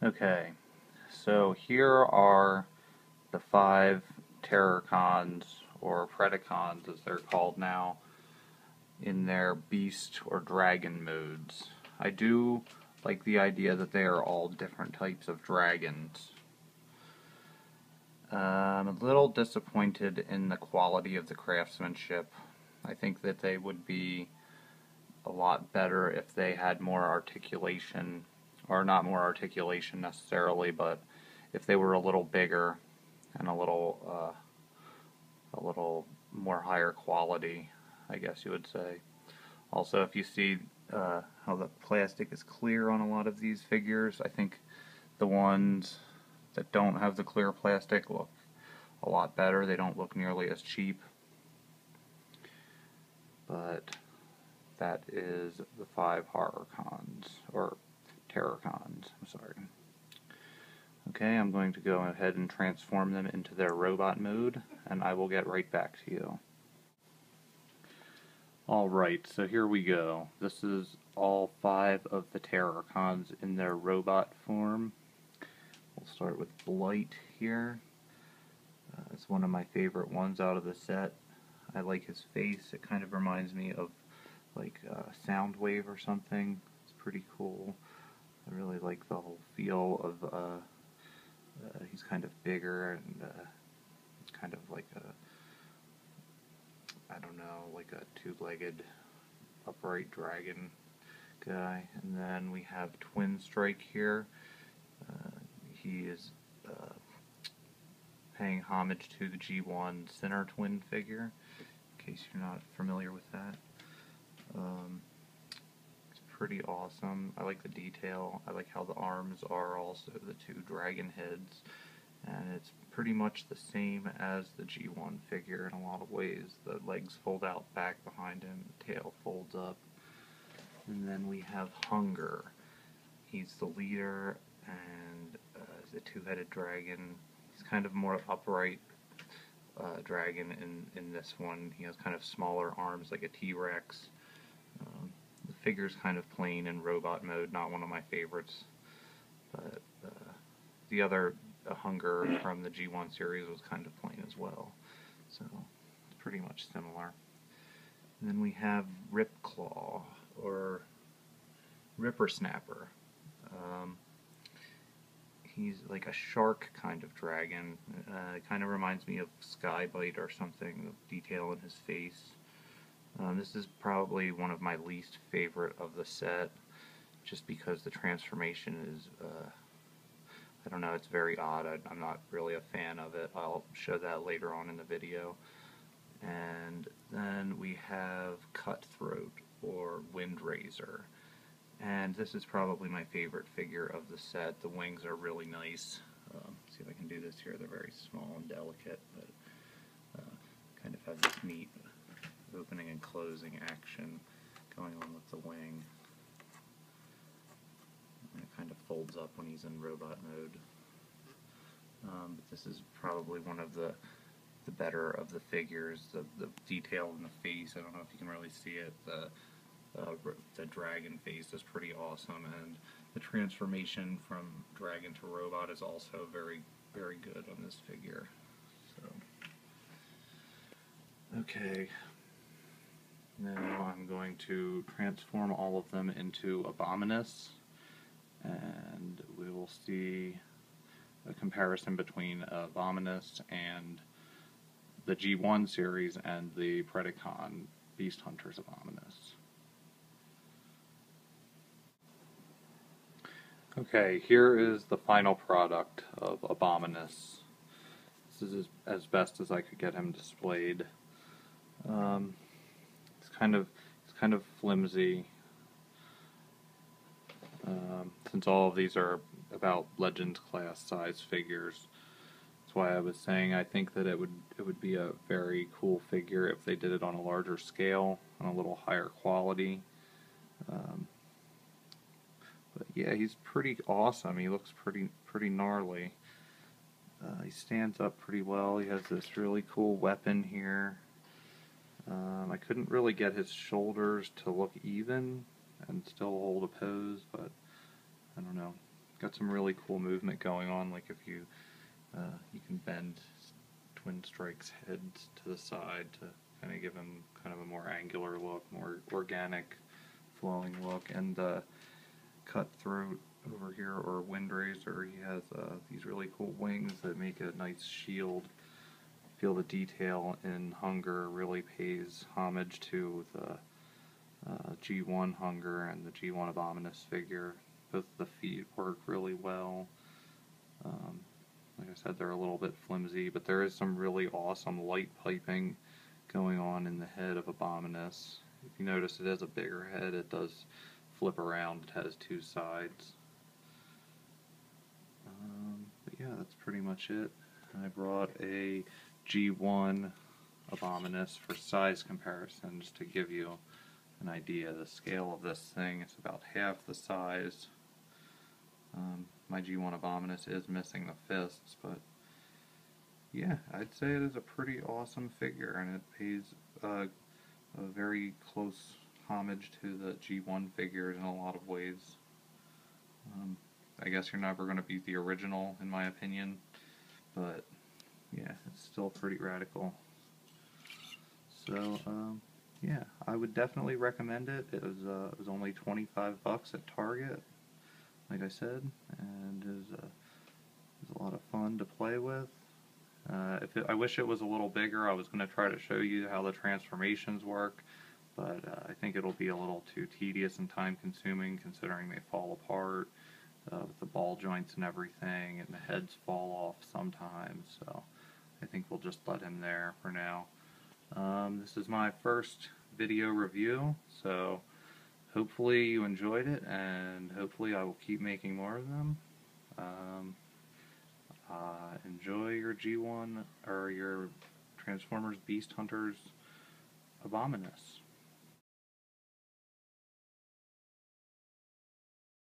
Okay, so here are the 5 Terrorcons, or Predacons as they're called now, in their beast or dragon modes. I do like the idea that they are all different types of dragons. I'm a little disappointed in the quality of the craftsmanship. I think that they would be a lot better if they had more articulation, or not more articulation necessarily, but if they were a little bigger and a little more higher quality, I guess you would say. Also, if you see how the plastic is clear on a lot of these figures, I think the ones that don't have the clear plastic look a lot better. They don't look nearly as cheap. But that is the 5 horror cons, or terror cons, I'm sorry. Okay, I'm going to go ahead and transform them into their robot mode, and I will get right back to you. Alright, so here we go. This is all 5 of the Terrorcons in their robot form. We'll start with Blight here. It's one of my favorite ones out of the set. I like his face. It kind of reminds me of like Soundwave or something. It's pretty cool. I really like the whole feel of he's kind of bigger and kind of like a, I don't know, like a two-legged upright dragon guy. And then we have Twin Strike here. He is paying homage to the G1 Sinner Twin figure, in case you're not familiar with that. It's pretty awesome. I like the detail. I like how the arms are also the 2 dragon heads, and it's pretty much the same as the G1 figure in a lot of ways. The legs fold out back behind him, the tail folds up. And then we have Hunger. He's the leader and the 2-headed dragon. He's kind of more upright dragon in this one. He has kind of smaller arms like a T-Rex. The figure's kind of plain in robot mode, not one of my favorites. But the other Hunger from the G1 series was kind of plain as well. So it's pretty much similar. And then we have Ripclaw, or Ripper Snapper. He's like a shark kind of dragon. It kind of reminds me of Skybite or something, the detail in his face. This is probably one of my least favorite of the set, just because the transformation is, I don't know, it's very odd. I'm not really a fan of it. I'll show that later on in the video. And then we have Cutthroat, or Windraiser. And this is probably my favorite figure of the set. The wings are really nice. See if I can do this here. They're very small and delicate, but kind of have this neat opening and closing action going on with the wing. And it kind of folds up when he's in robot mode. But this is probably one of the better of the figures. The detail in the face, I don't know if you can really see it. The dragon face is pretty awesome, and the transformation from dragon to robot is also very, very good on this figure. So, okay, now I'm going to transform all of them into Abomminus, and we will see a comparison between Abomminus and the G1 series and the Predacon Beast Hunters Abomminus. Okay, here is the final product of Abomminus. This is as best as I could get him displayed. It's kind of flimsy. Since all of these are about Legends class size figures, that's why I was saying I think that it would be a very cool figure if they did it on a larger scale, on a little higher quality. But yeah, he's pretty awesome. He looks pretty gnarly. He stands up pretty well. He has this really cool weapon here. I couldn't really get his shoulders to look even and still hold a pose, but I don't know. got some really cool movement going on, like if you you can bend Twin Strike's heads to the side to kind of give him kind of a more angular look, more organic flowing look, and Cutthroat over here, or Windraiser, he has these really cool wings that make a nice shield. Feel the detail in Hunger really pays homage to the G1 Hunger and the G1 Abominus figure. Both the feet work really well. Like I said, they're a little bit flimsy, but there is some really awesome light piping going on in the head of Abomminus. If you notice, it has a bigger head. It does flip around. It has two sides. But yeah, that's pretty much it. I brought a G1 Abominus for size comparison, just to give you an idea. The scale of this thing is about half the size. My G1 Abominus is missing the fists, but yeah, I'd say it is a pretty awesome figure, and it pays a very close homage to the G1 figures in a lot of ways. I guess you're never going to beat the original, in my opinion, but yeah, it's still pretty radical. So, yeah, I would definitely recommend it. It was only $25 at Target, like I said, and it was a lot of fun to play with. I wish it was a little bigger. I was going to try to show you how the transformations work, but I think it'll be a little too tedious and time-consuming, considering they fall apart with the ball joints and everything, and the heads fall off sometimes. So I think we'll just let him there for now. This is my first video review, so hopefully you enjoyed it, and hopefully I will keep making more of them. Enjoy your G1 or your Transformers Beast Hunters Abominus.